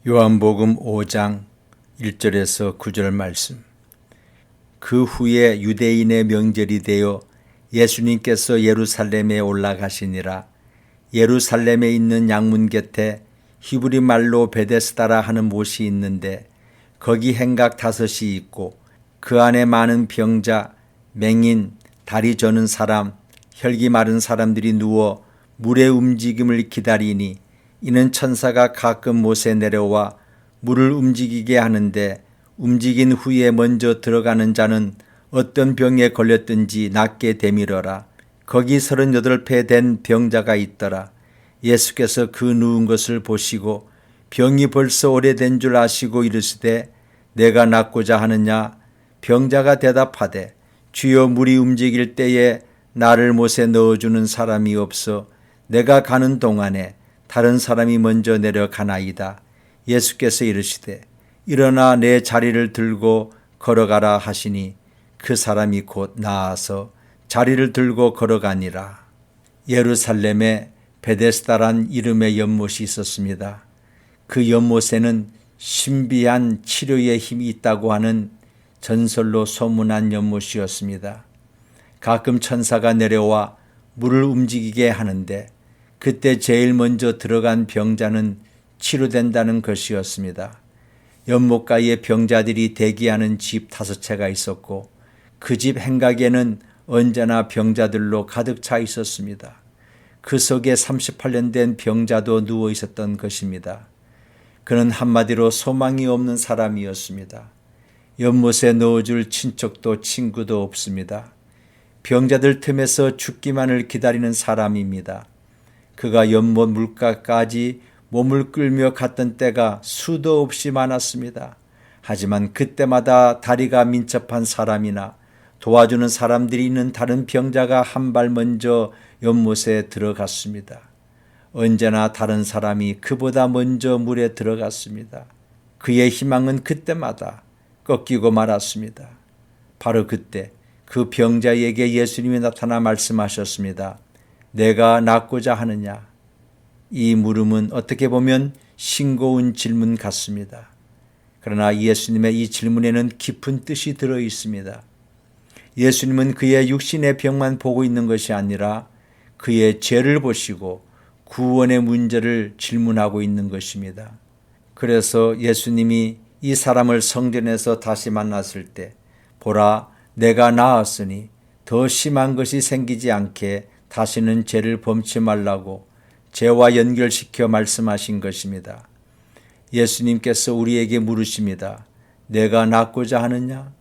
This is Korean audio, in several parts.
요한복음 5장 1절에서 9절 말씀. 그 후에 유대인의 명절이 되어 예수님께서 예루살렘에 올라가시니라. 예루살렘에 있는 양문 곁에 히브리 말로 베데스다라 하는 못이 있는데 거기 행각 5이 있고 그 안에 많은 병자, 맹인, 다리 저는 사람, 혈기 마른 사람들이 누워 물의 움직임을 기다리니 이는 천사가 가끔 못에 내려와 물을 움직이게 하는데 움직인 후에 먼저 들어가는 자는 어떤 병에 걸렸든지 낫게 되밀어라. 거기 38배 된 병자가 있더라. 예수께서 그 누운 것을 보시고 병이 벌써 오래된 줄 아시고 이르시되 내가 낫고자 하느냐? 병자가 대답하되 주여 물이 움직일 때에 나를 못에 넣어주는 사람이 없어 내가 가는 동안에 다른 사람이 먼저 내려가나이다. 예수께서 이르시되 일어나 내 자리를 들고 걸어가라 하시니 그 사람이 곧 나아서 자리를 들고 걸어가니라. 예루살렘에 베데스다란 이름의 연못이 있었습니다. 그 연못에는 신비한 치료의 힘이 있다고 하는 전설로 소문난 연못이었습니다. 가끔 천사가 내려와 물을 움직이게 하는데 그때 제일 먼저 들어간 병자는 치료된다는 것이었습니다. 연못가에 병자들이 대기하는 집 5채가 있었고 그 집 행각에는 언제나 병자들로 가득 차 있었습니다. 그 속에 38년 된 병자도 누워 있었던 것입니다. 그는 한마디로 소망이 없는 사람이었습니다. 연못에 넣어줄 친척도 친구도 없습니다. 병자들 틈에서 죽기만을 기다리는 사람입니다. 그가 연못 물가까지 몸을 끌며 갔던 때가 수도 없이 많았습니다. 하지만 그때마다 다리가 민첩한 사람이나 도와주는 사람들이 있는 다른 병자가 한 발 먼저 연못에 들어갔습니다. 언제나 다른 사람이 그보다 먼저 물에 들어갔습니다. 그의 희망은 그때마다 꺾이고 말았습니다. 바로 그때 그 병자에게 예수님이 나타나 말씀하셨습니다. 내가 낫고자 하느냐? 이 물음은 어떻게 보면 싱거운 질문 같습니다. 그러나 예수님의 이 질문에는 깊은 뜻이 들어 있습니다. 예수님은 그의 육신의 병만 보고 있는 것이 아니라 그의 죄를 보시고 구원의 문제를 질문하고 있는 것입니다. 그래서 예수님이 이 사람을 성전에서 다시 만났을 때 보라, 내가 나았으니 더 심한 것이 생기지 않게 다시는 죄를 범치 말라고 죄와 연결시켜 말씀하신 것입니다. 예수님께서 우리에게 물으십니다. 내가 낫고자 하느냐?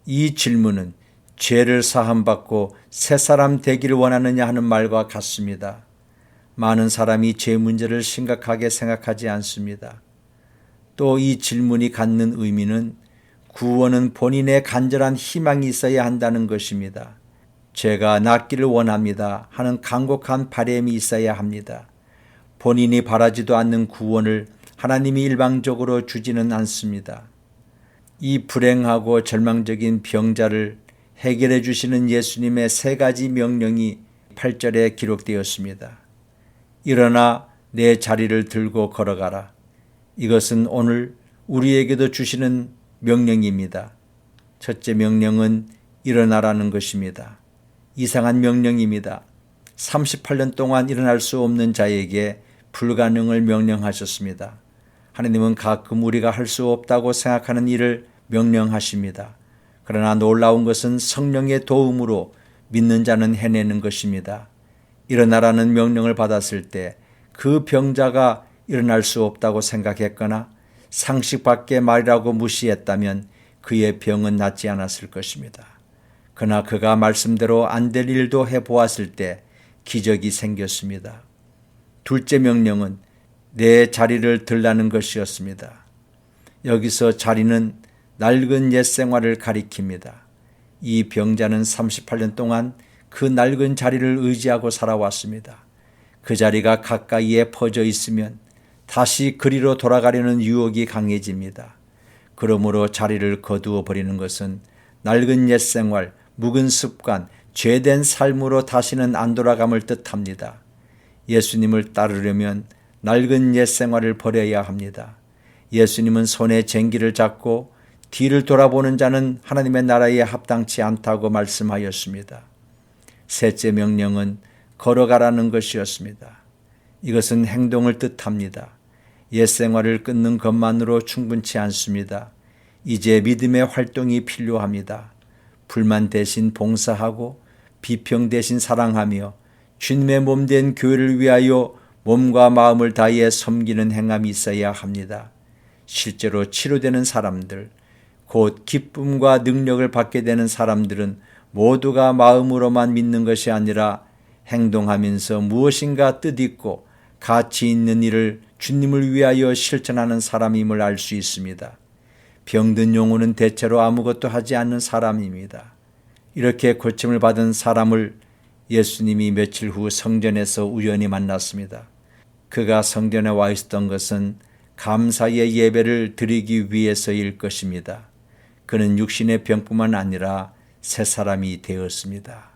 이 질문은 죄를 사함받고 새 사람 되기를 원하느냐 하는 말과 같습니다. 많은 사람이 죄 문제를 심각하게 생각하지 않습니다. 또 이 질문이 갖는 의미는 구원은 본인의 간절한 희망이 있어야 한다는 것입니다. 제가 낫기를 원합니다 하는 간곡한 바람이 있어야 합니다. 본인이 바라지도 않는 구원을 하나님이 일방적으로 주지는 않습니다. 이 불행하고 절망적인 병자를 해결해 주시는 예수님의 3가지 명령이 8절에 기록되었습니다. 일어나 내 자리를 들고 걸어가라. 이것은 오늘 우리에게도 주시는 명령입니다. 첫째 명령은 일어나라는 것입니다. 이상한 명령입니다. 38년 동안 일어날 수 없는 자에게 불가능을 명령하셨습니다. 하나님은 가끔 우리가 할 수 없다고 생각하는 일을 명령하십니다. 그러나 놀라운 것은 성령의 도움으로 믿는 자는 해내는 것입니다. 일어나라는 명령을 받았을 때 그 병자가 일어날 수 없다고 생각했거나 상식 밖의 말이라고 무시했다면 그의 병은 낫지 않았을 것입니다. 그러나 그가 말씀대로 안 될 일도 해보았을 때 기적이 생겼습니다. 둘째 명령은 내 자리를 들라는 것이었습니다. 여기서 자리는 낡은 옛 생활을 가리킵니다. 이 병자는 38년 동안 그 낡은 자리를 의지하고 살아왔습니다. 그 자리가 가까이에 퍼져 있으면 다시 그리로 돌아가려는 유혹이 강해집니다. 그러므로 자리를 거두어 버리는 것은 낡은 옛 생활, 묵은 습관, 죄된 삶으로 다시는 안 돌아감을 뜻합니다. 예수님을 따르려면 낡은 옛 생활을 버려야 합니다. 예수님은 손에 쟁기를 잡고 뒤를 돌아보는 자는 하나님의 나라에 합당치 않다고 말씀하였습니다. 셋째 명령은 걸어가라는 것이었습니다. 이것은 행동을 뜻합니다. 옛 생활을 끊는 것만으로 충분치 않습니다. 이제 믿음의 활동이 필요합니다. 불만 대신 봉사하고 비평 대신 사랑하며 주님의 몸된 교회를 위하여 몸과 마음을 다해 섬기는 행함이 있어야 합니다. 실제로 치료되는 사람들, 곧 기쁨과 능력을 받게 되는 사람들은 모두가 마음으로만 믿는 것이 아니라 행동하면서 무엇인가 뜻있고 가치 있는 일을 주님을 위하여 실천하는 사람임을 알 수 있습니다. 병든 영혼은 대체로 아무것도 하지 않는 사람입니다. 이렇게 고침을 받은 사람을 예수님이 며칠 후 성전에서 우연히 만났습니다. 그가 성전에 와 있었던 것은 감사의 예배를 드리기 위해서일 것입니다. 그는 육신의 병뿐만 아니라 새 사람이 되었습니다.